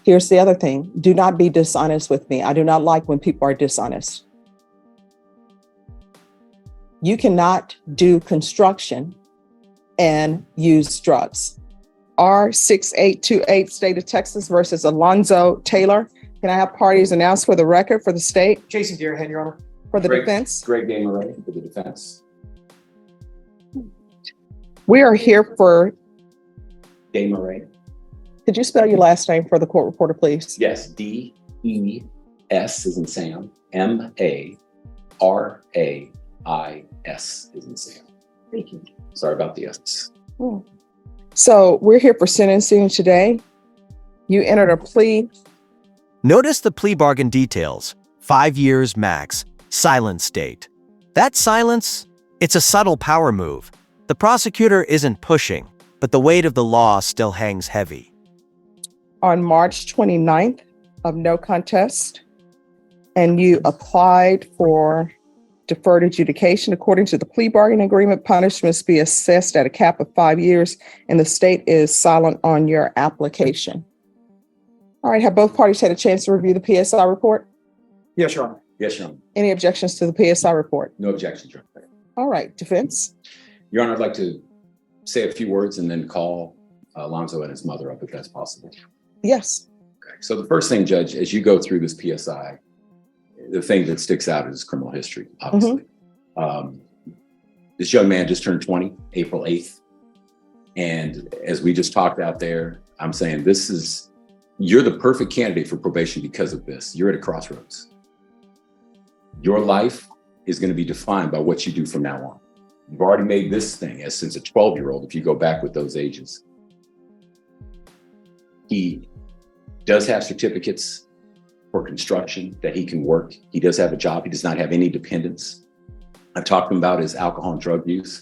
Here's the other thing. Do not be dishonest with me. I do not like when people are dishonest. You cannot do construction and use drugs. R6828, State of Texas versus Alonzo Taylor. Can I have parties announced for the record for the state? Jason Deerhead, Your Honor. For the defense? Greg Gamer for the defense. We are here for, Gamer. could you spell your last name for the court reporter, please? Yes, D-E-S is in Sam, M-A-R-A-I-S is in Sam. Thank you. Sorry about the S. So we're here for sentencing today. You entered a plea. Notice the plea bargain details. 5 years max. Silent state. That silence, it's a subtle power move. The prosecutor isn't pushing, but the weight of the law still hangs heavy. On March 29th of no contest, and you applied for deferred adjudication. According to the plea bargain agreement, punishments be assessed at a cap of 5 years, and the state is silent on your application. All right, have both parties had a chance to review the PSI report? Yes, Your Honor. Yes, Your Honor. Any objections to the PSI report? No objections, Your Honor. All right, defense? Your Honor, I'd like to say a few words and then call Alonzo and his mother up if that's possible. Yes. Okay. So the first thing, Judge, as you go through this PSI, the thing that sticks out is criminal history, obviously. This young man just turned 20, April 8th. And as we just talked out there, I'm saying you're the perfect candidate for probation because of this. You're at a crossroads. Your life is going to be defined by what you do from now on. You've already made this thing since a 12-year-old, if you go back with those ages. He does have certificates for construction that he can work. He does have a job. He does not have any dependents. I've talked to him about his alcohol and drug use,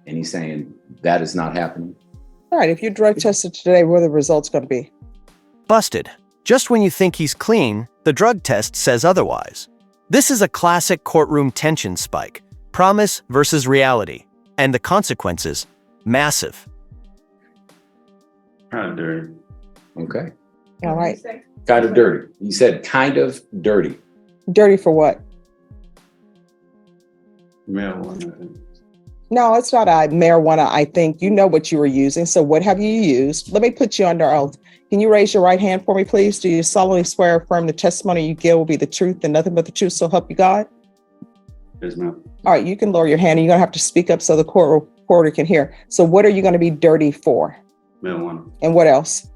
and he's saying that is not happening. All right, if you drug tested today, what are the results going to be? Busted. Just when you think he's clean, the drug test says otherwise. This is a classic courtroom tension spike. Promise versus reality. And the consequences, massive. Kind of dirty. Okay. All right. Kind of dirty. He said kind of dirty. Dirty for what? Marijuana. No, it's not marijuana, I think. You know what you were using. So what have you used? Let me put you under oath. Can you raise your right hand for me, please? Do you solemnly swear or affirm the testimony you give will be the truth and nothing but the truth, so help you God? Yes, ma'am. All right, you can lower your hand and you're going to have to speak up so the court reporter can hear. So what are you going to be dirty for? Marijuana. And what else?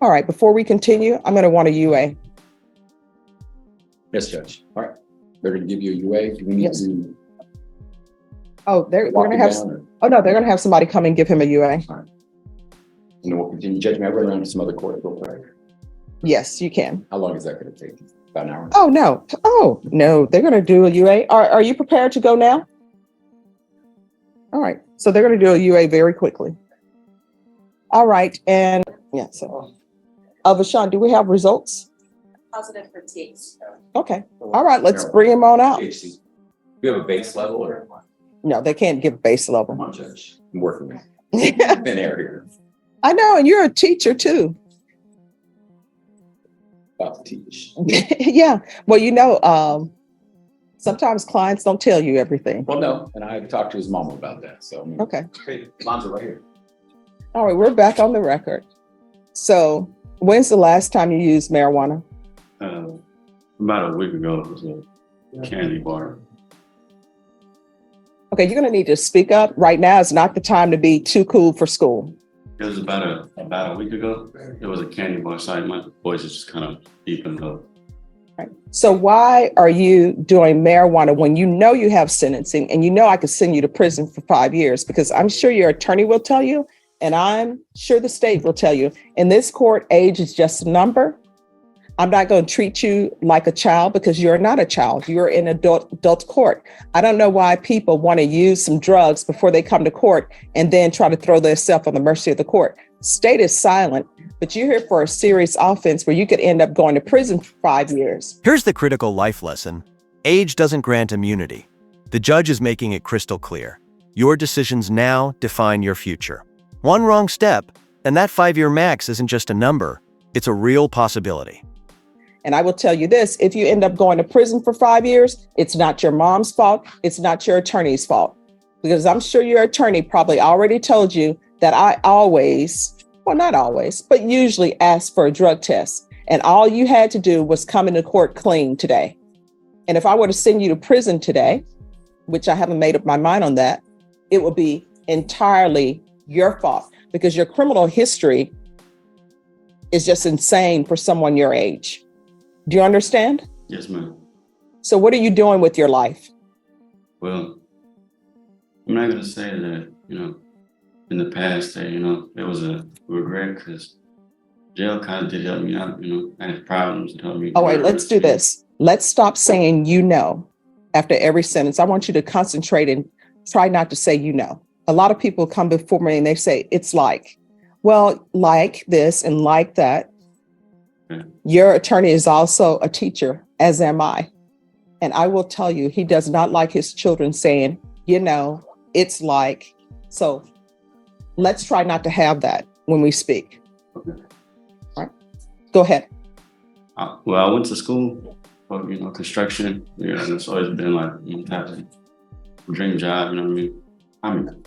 All right, before we continue, I'm going to want a UA. Yes, Judge. All right. They're going to give you a UA. Do we need Yes. to Oh, they're walk going to it have, down, or- oh no, they're going to have somebody come and give him a UA. and then we'll continue. Judge, may I run around to some other court real quick? Yes, you can. How long is that going to take? About an hour? Oh, no, they're going to do a UA. Are you prepared to go now? All right, so they're going to do a UA very quickly. All right, and yeah, so, Vashawn, do we have results? Positive for THC. Okay, all right, let's bring him on out. THC. Do you have a base level or? No, they can't give base Come level. on, Judge. I'm working with thin air here. I know, and you're a teacher too. About to teach. Yeah, well, sometimes clients don't tell you everything. Well, no, and I talked to his mama about that. So, Okay. Hey, Lonzo right here. All right, we're back on the record. So when's the last time you used marijuana? About a week ago, it was a candy bar. Okay, you're gonna need to speak up. Right now is not the time to be too cool for school. It was about a week ago. It was a candy bar site. My voice is just kind of deepened up. Right. So why are you doing marijuana when you know you have sentencing and you know I could send you to prison for 5 years? Because I'm sure your attorney will tell you, and I'm sure the state will tell you, in this court, age is just a number. I'm not going to treat you like a child because you're not a child. You're in adult court. I don't know why people want to use some drugs before they come to court and then try to throw themselves on the mercy of the court. State is silent, but you're here for a serious offense where you could end up going to prison for 5 years. Here's the critical life lesson. Age doesn't grant immunity. The judge is making it crystal clear. Your decisions now define your future. One wrong step, and that 5-year max isn't just a number. It's a real possibility. And I will tell you this, if you end up going to prison for 5 years, it's not your mom's fault. It's not your attorney's fault. Because I'm sure your attorney probably already told you that I always, well, not always, but usually ask for a drug test. And all you had to do was come into court clean today. And if I were to send you to prison today, which I haven't made up my mind on that, it would be entirely your fault because your criminal history is just insane for someone your age. Do you understand? Yes, ma'am. So what are you doing with your life? Well, I'm not gonna say that, in the past that, it was a regret because jail kind of did help me out, I had problems to help me. Oh, wait, let's do this. Let's stop saying after every sentence. I want you to concentrate and try not to say A lot of people come before me and they say, it's like, well, like this and like that. Okay. Your attorney is also a teacher, as am I. And I will tell you, he does not like his children saying, it's like. So let's try not to have that when we speak. Okay. All right. Go ahead. Well, I went to school for, construction. And it's always been like, type of dream job, you know what I mean?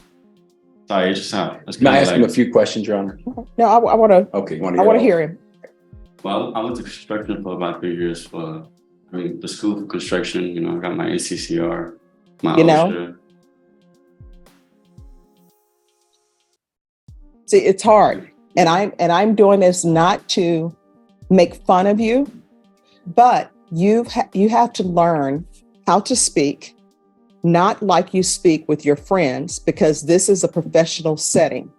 Sorry, it's just how. Can I ask him a few questions, Your Honor? No, I want to. Okay, I want to hear him. Well, I went to construction for about 3 years for, the school for construction. I got my NCCR, my OSHA. See, it's hard, and I'm doing this not to make fun of you, but you have to learn how to speak, not like you speak with your friends, because this is a professional setting.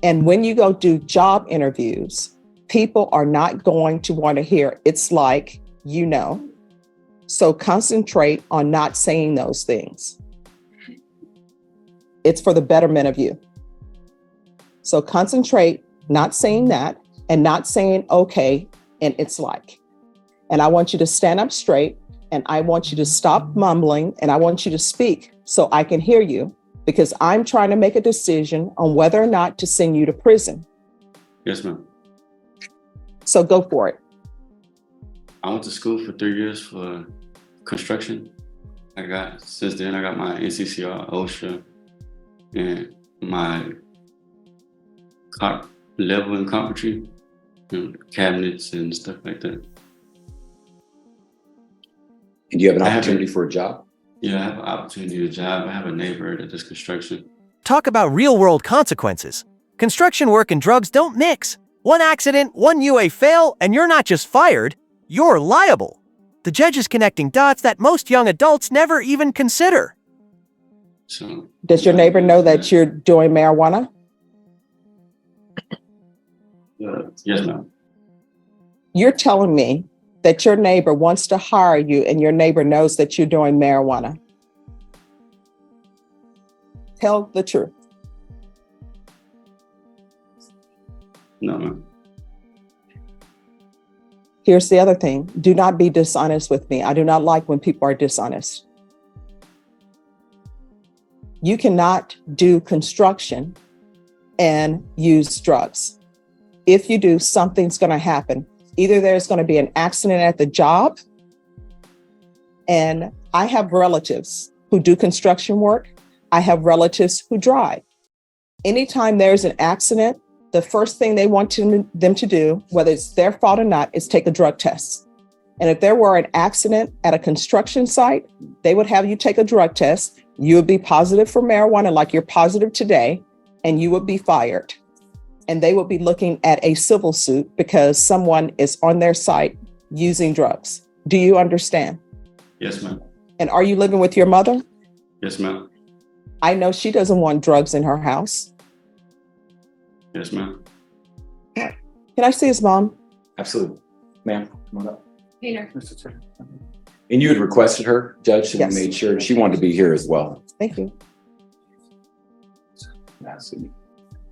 And when you go do job interviews, people are not going to want to hear it's like, So concentrate on not saying those things. It's for the betterment of you. So concentrate, not saying that and not saying, okay, and it's like. And I want you to stand up straight and I want you to stop mumbling and I want you to speak so I can hear you because I'm trying to make a decision on whether or not to send you to prison. Yes, ma'am. So go for it. I went to school for 3 years for construction. Since then, I got my NCCR, OSHA, and my level in carpentry, cabinets and stuff like that. And do you have an opportunity for a job? Yeah, I have an opportunity to job. I have a neighbor that does construction. Talk about real-world consequences. Construction work and drugs don't mix. One accident, one UA fail, and you're not just fired, you're liable. The judge is connecting dots that most young adults never even consider. So, Does your neighbor know that you're doing marijuana? yes, ma'am. You're telling me that your neighbor wants to hire you and your neighbor knows that you're doing marijuana. Tell the truth. No, ma'am. Here's the other thing. Do not be dishonest with me. I do not like when people are dishonest. You cannot do construction and use drugs. If you do, something's going to happen. Either there's going to be an accident at the job, and I have relatives who do construction work. I have relatives who drive. Anytime there's an accident, the first thing they want them to do, whether it's their fault or not, is take a drug test. And if there were an accident at a construction site, they would have you take a drug test. You would be positive for marijuana like you're positive today, and you would be fired. And they would be looking at a civil suit because someone is on their site using drugs. Do you understand? Yes, ma'am. And are you living with your mother? Yes, ma'am. I know she doesn't want drugs in her house. Yes, ma'am. Can I see his mom? Absolutely. Ma'am, come on up. Peter. Mr. Chair. And you had requested her, Judge, and Yes. we made sure she wanted to be here as well. Thank you. Absolutely.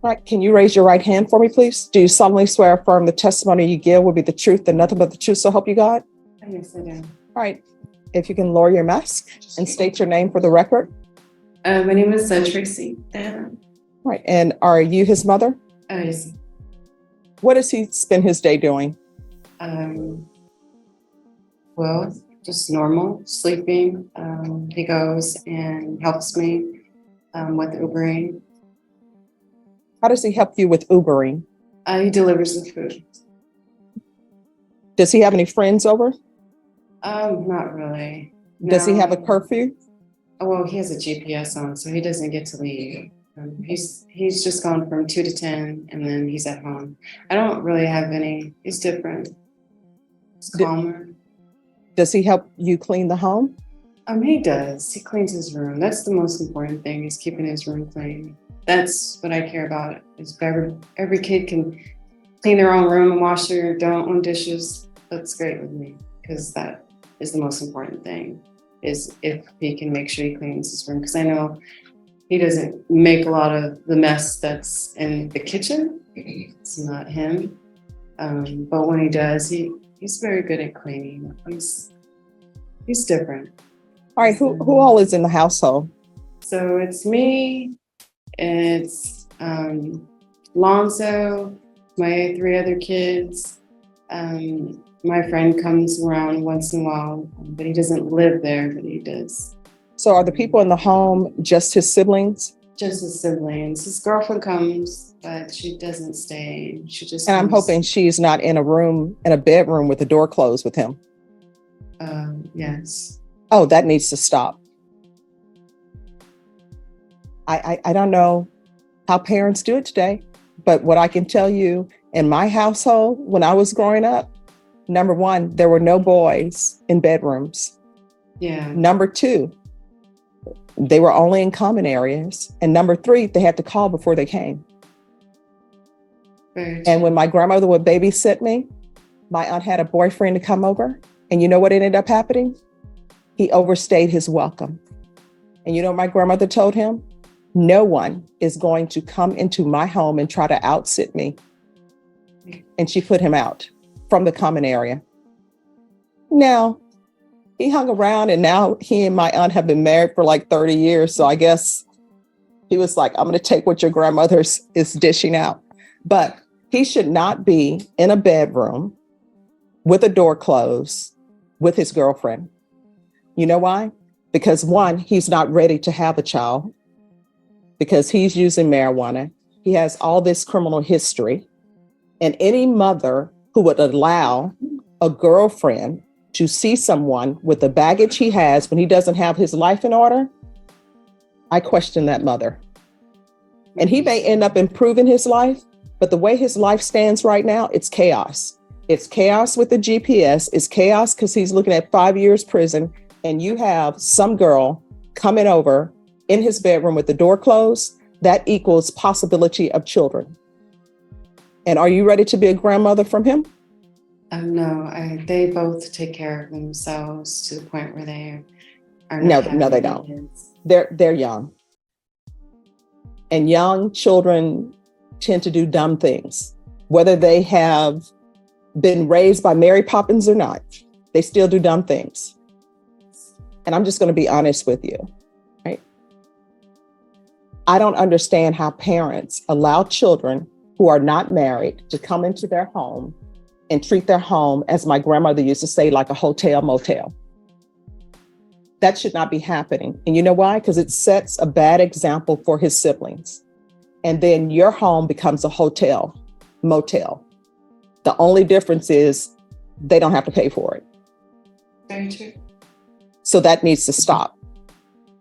All right, can you raise your right hand for me, please? Do you solemnly swear or affirm the testimony you give will be the truth and nothing but the truth, so help you God? Yes, I do. All right, if you can lower your mask and state your name for the record. My name is Tracy. All right, and are you his mother? Yes. What does he spend his day doing? Well, just normal, sleeping. He goes and helps me with Ubering. How does he help you with Ubering? He delivers the food. Does he have any friends over? Not really. Does he have a No. curfew? Oh, well, he has a GPS on, so he doesn't get to leave. He's just gone from 2 to 10, and then he's at home. I don't really have any. He's different. It's calmer. Does he help you clean the home? He does. He cleans his room. That's the most important thing, is keeping his room clean. That's what I care about. Is every kid can clean their own room and wash their own dishes. That's great with me, because that is the most important thing. Is if he can make sure he cleans his room, because I know he doesn't make a lot of the mess that's in the kitchen. It's not him. But when he does, he's very good at cleaning. He's different. All right, who all is in the household? So it's me, it's Lonzo, my 3 other kids. My friend comes around once in a while, but he doesn't live there, but he does. So are the people in the home just his siblings? Just his siblings. His girlfriend comes, but she doesn't stay. She just And I'm comes. hoping she's not in a bedroom with the door closed with him. Yes. Oh, that needs to stop. I don't know how parents do it today, but what I can tell you, in my household, when I was growing up, number 1, there were no boys in bedrooms. Yeah. Number 2, they were only in common areas. And number 3, they had to call before they came. Very And when my grandmother would babysit me, my aunt had a boyfriend to come over. And you know what ended up happening? He overstayed his welcome. And you know what my grandmother told him? No one is going to come into my home and try to outsit me. And she put him out from the common area. Now, he hung around, and now he and my aunt have been married for like 30 years. So I guess he was like, I'm going to take what your grandmother is dishing out. But he should not be in a bedroom with a door closed with his girlfriend. You know why? Because 1, he's not ready to have a child because he's using marijuana. He has all this criminal history. And any mother who would allow a girlfriend to see someone with the baggage he has when he doesn't have his life in order, I question that mother. And he may end up improving his life, but the way his life stands right now, it's chaos. It's chaos with the GPS. It's chaos because he's looking at 5 years prison, and you have some girl coming over in his bedroom with the door closed. That equals possibility of children. And are you ready to be a grandmother from him? No, they both take care of themselves to the point where they are No, not having no, they any don't. kids. They're young. And young children tend to do dumb things. Whether they have been raised by Mary Poppins or not, they still do dumb things. And I'm just going to be honest with you, right? I don't understand how parents allow children who are not married to come into their home and treat their home, as my grandmother used to say, like a hotel motel. That should not be happening. And you know why? Because it sets a bad example for his siblings. And then your home becomes a hotel motel. The only difference is they don't have to pay for it. Very true. So that needs to stop.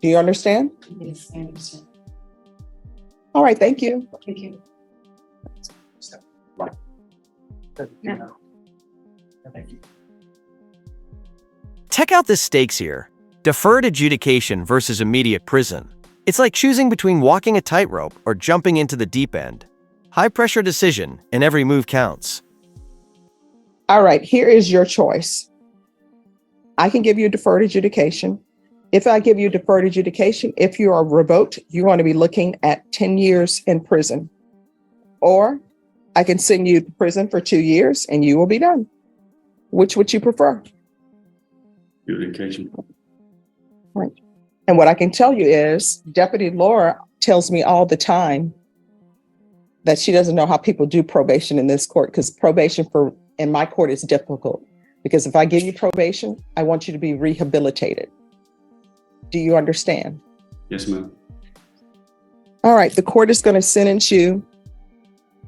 Do you understand? Yes, I understand. All right, thank you. Thank you. Thank you. Check out the stakes here. Deferred adjudication versus immediate prison. It's like choosing between walking a tightrope or jumping into the deep end. High-pressure decision, and every move counts. All right, here is your choice. I can give you deferred adjudication. If I give you deferred adjudication, if you are revoked, you're going to be looking at 10 years in prison. Or I can send you to prison for 2 years and you will be done. Which would you prefer? Adjudication. Right. And what I can tell you is Deputy Laura tells me all the time that she doesn't know how people do probation in this court, because probation in my court is difficult. Because if I give you probation, I want you to be rehabilitated. Do you understand? Yes, ma'am. All right, the court is going to sentence you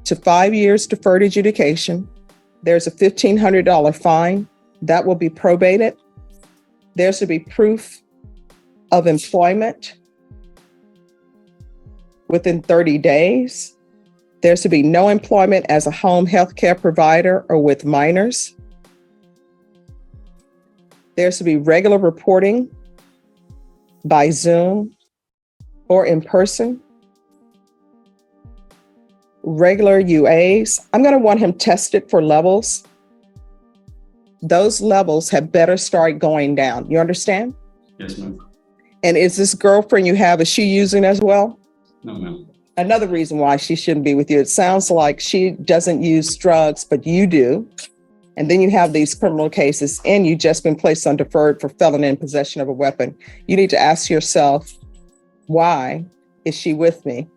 to 5 years deferred adjudication. There's a $1,500 fine that will be probated. There's to be proof of employment within 30 days. There's to be no employment as a home health care provider or with minors. There's to be regular reporting by Zoom or in person. Regular UAs. I'm going to want him tested for levels. Those levels have better start going down. You understand? Yes, ma'am. And is this girlfriend you have, is she using as well? No, ma'am. Another reason why she shouldn't be with you. It sounds like she doesn't use drugs, but you do. And then you have these criminal cases and you've just been placed on deferred for felon in possession of a weapon. You need to ask yourself, why is she with me?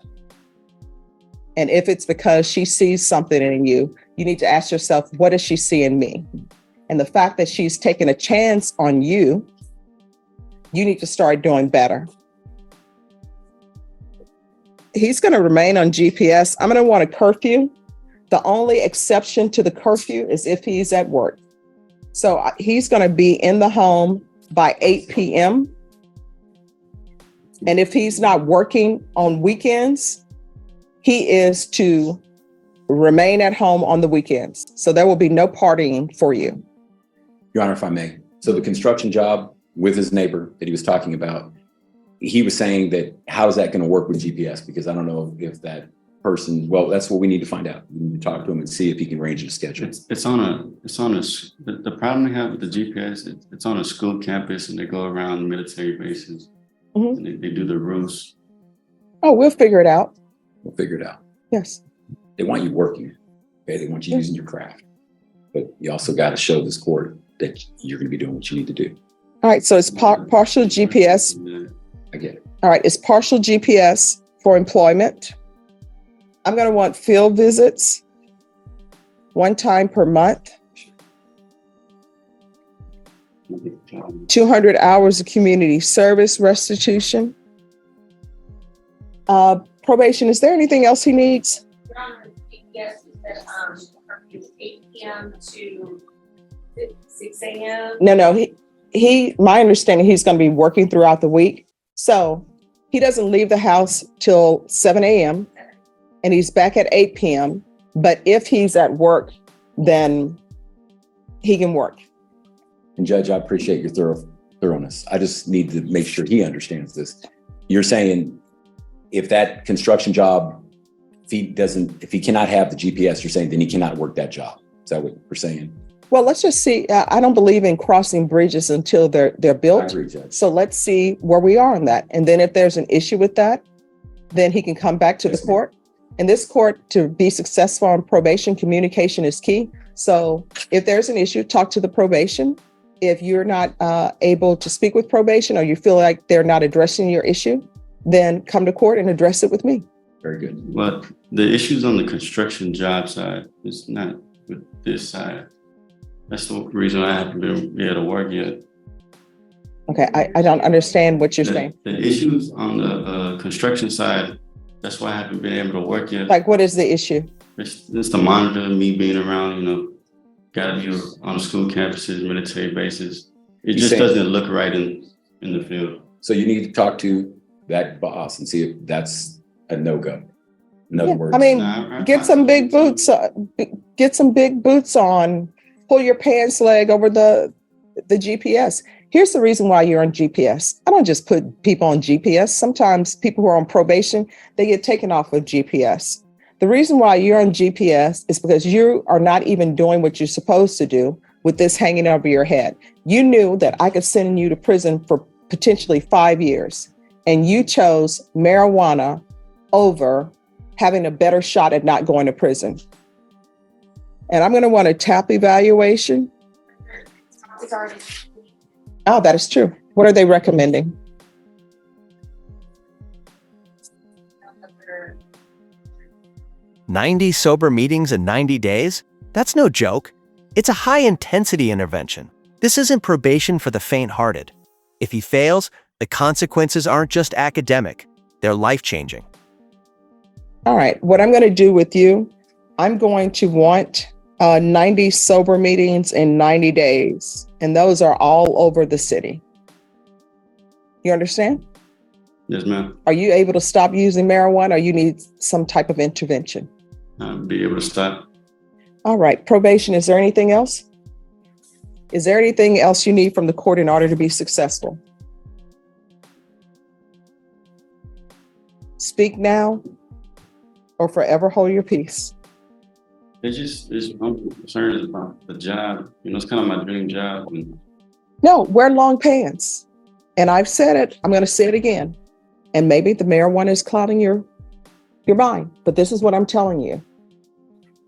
And if it's because she sees something in you, you need to ask yourself, what does she see in me? And the fact that she's taken a chance on you, you need to start doing better. He's going to remain on GPS. I'm going to want a curfew. The only exception to the curfew is if he's at work. So he's going to be in the home by 8 p.m. And if he's not working on weekends, he is to remain at home on the weekends. So there will be no partying for you. Your Honor, if I may. So the construction job with his neighbor that he was talking about, he was saying that, how is that going to work with GPS? Because I don't know if that person, well, that's what we need to find out. We need to talk to him and see if he can arrange a schedule. The problem they have with the GPS, it's on a school campus and they go around military bases and they do the roofs. Oh, we'll figure it out. We'll figure it out. Yes. They want you working. Okay, they want you using your craft. But you also got to show this court that you're going to be doing what you need to do. All right. So it's partial GPS. I get it. All right. It's partial GPS for employment. I'm going to want field visits 1 time per month. 200 hours of community service restitution. Probation. Is there anything else he needs? Your Honor, yes, that curfew is 8 p.m. to 6 a.m. No. My understanding, he's going to be working throughout the week. So he doesn't leave the house till 7 a.m. and he's back at 8 p.m. But if he's at work, then he can work. And Judge, I appreciate your thoroughness. I just need to make sure he understands this. You're saying if that construction job, if he cannot have the GPS, you're saying then he cannot work that job. Is that what we're saying? Well, let's just see. I don't believe in crossing bridges until they're built. I agree, Judge. So let's see where we are on that. And then if there's an issue with that, then he can come back to the court. In this court, to be successful on probation, communication is key. So if there's an issue, talk to the probation. If you're not able to speak with probation or you feel like they're not addressing your issue, then come to court and address it with me. Very good. But the issues on the construction job side is not with this side. That's the reason I haven't been able to work yet. Okay, I don't understand what you're saying. The issues on the construction side, that's why I haven't been able to work yet. Like, what is the issue? It's the monitor, me being around, gotta be on school campuses, military bases. It just doesn't look right in the field. So you need to talk to that boss and see if that's a no-go. In other words, I mean, get some big boots. Get some big boots on. Pull your pants leg over the GPS. Here's the reason why you're on GPS. I don't just put people on GPS. Sometimes people who are on probation, they get taken off of GPS. The reason why you're on GPS is because you are not even doing what you're supposed to do with this hanging over your head. You knew that I could send you to prison for potentially 5 years, and you chose marijuana over having a better shot at not going to prison. And I'm going to want a TAP evaluation. Oh, that is true. What are they recommending? 90 sober meetings in 90 days? That's no joke. It's a high-intensity intervention. This isn't probation for the faint-hearted. If he fails, the consequences aren't just academic. They're life-changing. All right. What I'm going to do with you, I'm going to want 90 sober meetings in 90 days. And those are all over the city. You understand? Yes, ma'am. Are you able to stop using marijuana, or you need some type of intervention? I'll be able to stop. All right. Probation, is there anything else? Is there anything else you need from the court in order to be successful? Speak now or forever hold your peace. I'm concerned about the job. It's kind of my dream job. And No, wear long pants. And I've said it, I'm going to say it again. And maybe the marijuana is clouding your mind, but this is what I'm telling you.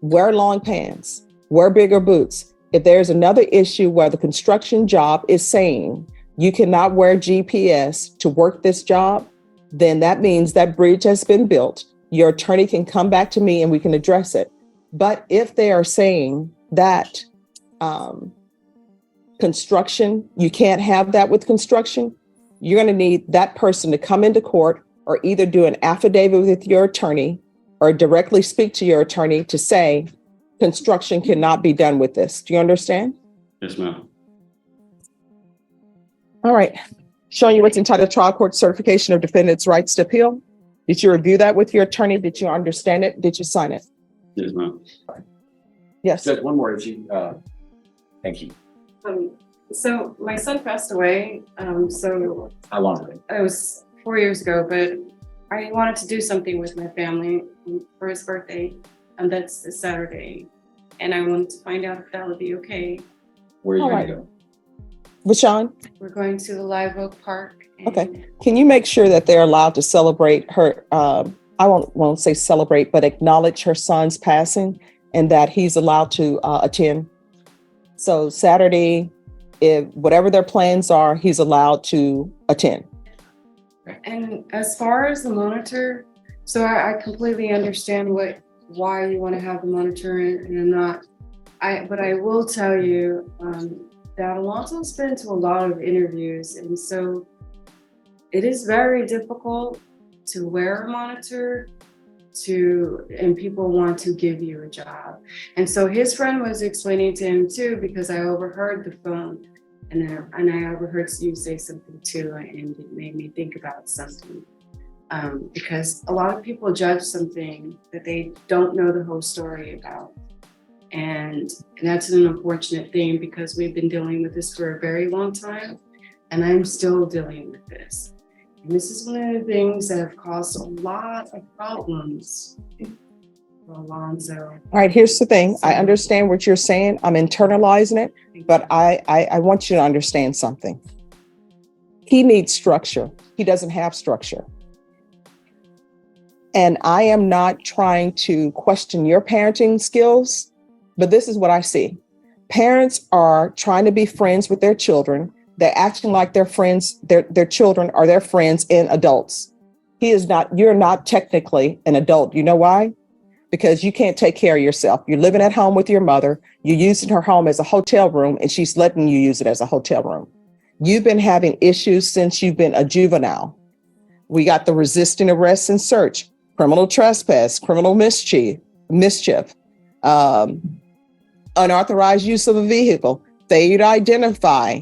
Wear long pants, wear bigger boots. If there's another issue where the construction job is saying you cannot wear GPS to work this job, then that means that bridge has been built. Your attorney can come back to me and we can address it. But if they are saying that construction, you can't have that with construction, you're going to need that person to come into court or either do an affidavit with your attorney or directly speak to your attorney to say construction cannot be done with this. Do you understand? yes, ma'am. All right. Showing you what's entitled trial court certification of defendant's rights to appeal. Did you review that with your attorney? Did you understand it? Did you sign it? Yes, ma'am. Yes. Just one more, if you, thank you. So my son passed away. So How long ago? it was 4 years ago, but I wanted to do something with my family for his birthday, and that's this Saturday. And I wanted to find out if that would be okay. Where are you All going right. to go? Vashawn, We're going to the Live Oak Park. and- Okay. Can you make sure that they're allowed to celebrate her? I won't say celebrate, but acknowledge her son's passing and that he's allowed to attend. So Saturday, if whatever their plans are, he's allowed to attend. And as far as the monitor, so I completely understand why you want to have the monitor and I'm not. But I will tell you that Alonso's been to a lot of interviews, and so it is very difficult to wear a monitor and people want to give you a job. And so his friend was explaining to him too, because I overheard the phone and I overheard you say something too, and it made me think about something. Because a lot of people judge something that they don't know the whole story about. And that's an unfortunate thing because we've been dealing with this for a very long time, and I'm still dealing with this. And this is one of the things that have caused a lot of problems for Alonzo. All right, here's the thing. I understand what you're saying. I'm internalizing it, but I want you to understand something. He needs structure. He doesn't have structure. And I am not trying to question your parenting skills, but this is what I see. Parents are trying to be friends with their children. They're acting like their friends, their children are their friends and adults. You're not technically an adult. You know why? Because you can't take care of yourself. You're living at home with your mother. You're using her home as a hotel room, and she's letting you use it as a hotel room. You've been having issues since you've been a juvenile. We got the resisting arrest and search, criminal trespass, criminal mischief, unauthorized use of a vehicle, failure to identify,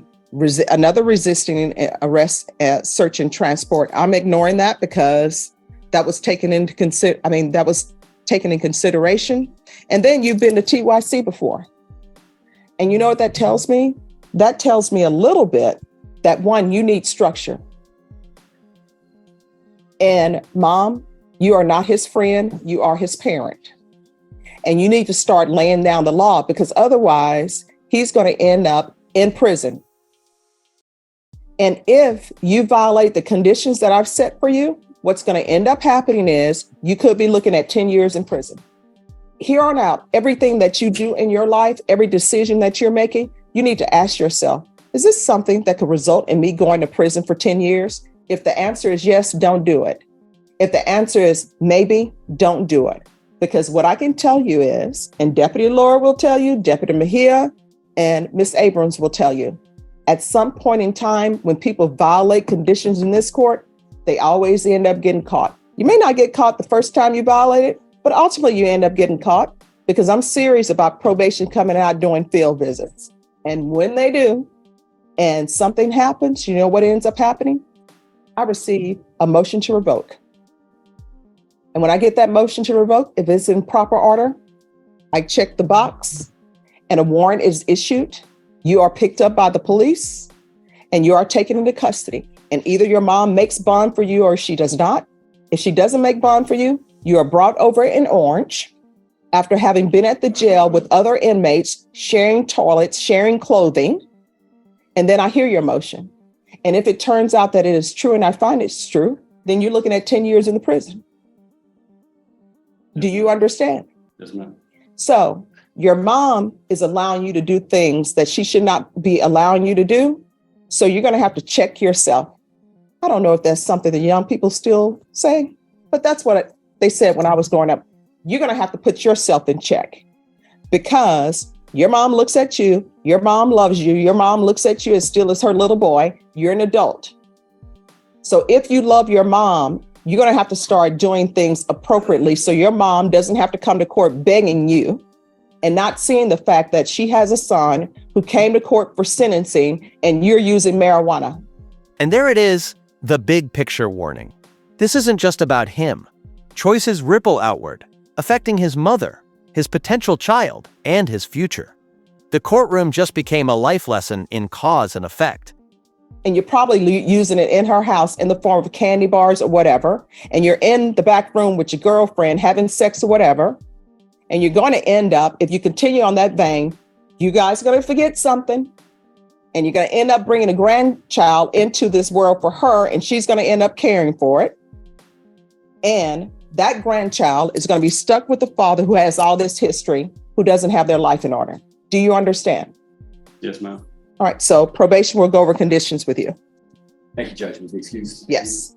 another resisting arrest, search and transport. I'm ignoring that because that was taken into consideration. And then you've been to TYC before. And you know what that tells me? That tells me a little bit that one, you need structure. And mom, you are not his friend, you are his parent. And you need to start laying down the law because otherwise he's going to end up in prison. And if you violate the conditions that I've set for you, what's going to end up happening is you could be looking at 10 years in prison. Here on out, everything that you do in your life, every decision that you're making, you need to ask yourself, is this something that could result in me going to prison for 10 years? If the answer is yes, don't do it. If the answer is maybe, don't do it. Because what I can tell you is, and Deputy Laura will tell you, Deputy Mejia and Miss Abrams will tell you, at some point in time, when people violate conditions in this court, they always end up getting caught. You may not get caught the first time you violate it, but ultimately you end up getting caught, because I'm serious about probation coming out doing field visits. And when they do, and something happens, you know what ends up happening? I receive a motion to revoke. And when I get that motion to revoke, if it's in proper order, I check the box and a warrant is issued. You are picked up by the police and you are taken into custody. And either your mom makes bond for you or she does not. If she doesn't make bond for you, you are brought over in orange after having been at the jail with other inmates, sharing toilets, sharing clothing. And then I hear your motion. And if it turns out that it is true and I find it's true, then you're looking at 10 years in the prison. Do you understand? Yes, ma'am. So your mom is allowing you to do things that she should not be allowing you to do. So you're going to have to check yourself. I don't know if that's something that young people still say, but that's what they said when I was growing up. You're going to have to put yourself in check, because your mom looks at you, your mom loves you, your mom looks at you as still as her little boy, you're an adult. So if you love your mom, you're going to have to start doing things appropriately so your mom doesn't have to come to court begging you and not seeing the fact that she has a son who came to court for sentencing and you're using marijuana. And there it is, the big picture warning. This isn't just about him. Choices ripple outward, affecting his mother, his potential child, and his future. The courtroom just became a life lesson in cause and effect. And you're probably using it in her house in the form of candy bars or whatever. And you're in the back room with your girlfriend having sex or whatever. And you're going to end up, if you continue on that vein, you guys are going to forget something. And you're going to end up bringing a grandchild into this world for her. And she's going to end up caring for it. And that grandchild is going to be stuck with the father who has all this history, who doesn't have their life in order. Do you understand? Yes, ma'am. All right. So probation will go over conditions with you. Thank you, Judge. With the excuse. Yes.